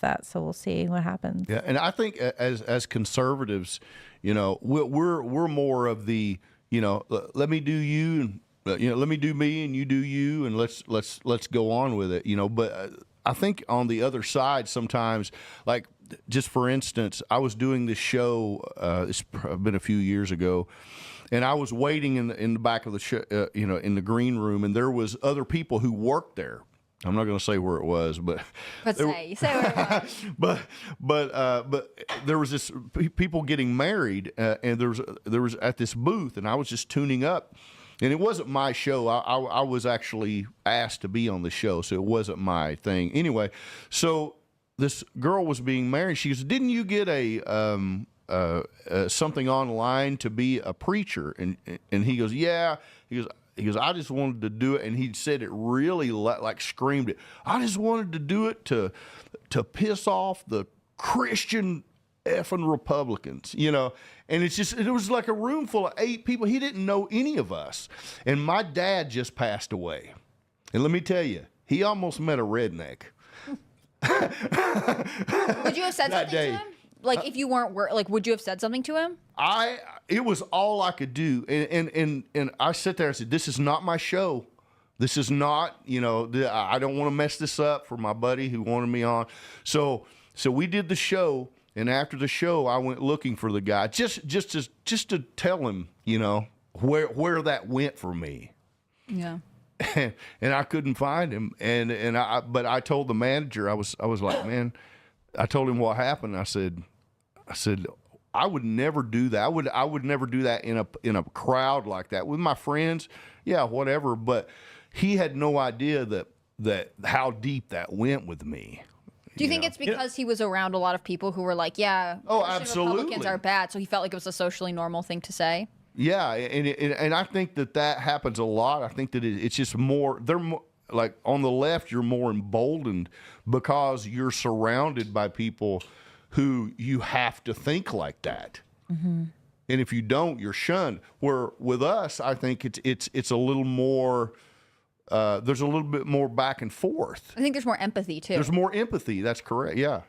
that. So we'll see what happens. Yeah, and I think as conservatives, you know, we're more of the, you know, let me do you, and you know, let me do me, and you do you, and let's go on with it, you know. But I think on the other side, sometimes, like just for instance, I was doing this show. It's been a few years ago. And I was waiting in the back of the show, you know, in the green room, and there was other people who worked there. I'm not going to say where it was, but Say where it was. but there was this people getting married, and there was at this booth, and I was just tuning up, and it wasn't my show. I was actually asked to be on the show, so it wasn't my thing. Anyway, so this girl was being married. She goes, "Didn't you get something online to be a preacher?" And he goes, "Yeah." He goes, "I just wanted to do it." And he said it really like screamed it. "I just wanted to do it to piss off the Christian effing Republicans," you know. And it was like a room full of 8 people. He didn't know any of us. And my dad just passed away. And let me tell you, he almost met a redneck. Would you have said something to him? Like, if you weren't like, would you have said something to him? It was all I could do, and I sit there and said, "This is not my show. This is not, you know, I don't want to mess this up for my buddy who wanted me on." So we did the show, and after the show, I went looking for the guy just to tell him, you know, where that went for me. Yeah. And I couldn't find him, but I told the manager, I was like, man, I told him what happened. I said, I would never do that. I would never do that in a crowd like that with my friends. Yeah, whatever. But he had no idea that how deep that went with me. Do you think it's because he was around a lot of people who were like, yeah, absolutely, Republicans are bad, so he felt like it was a socially normal thing to say? Yeah, and I think that happens a lot. I think that it's just more, they're more, like on the left, you're more emboldened because you're surrounded by people who you have to think like that. Mm-hmm. And if you don't, you're shunned. Where with us, I think it's a little more, there's a little bit more back and forth. I think there's more empathy too. There's more empathy. That's correct. Yeah.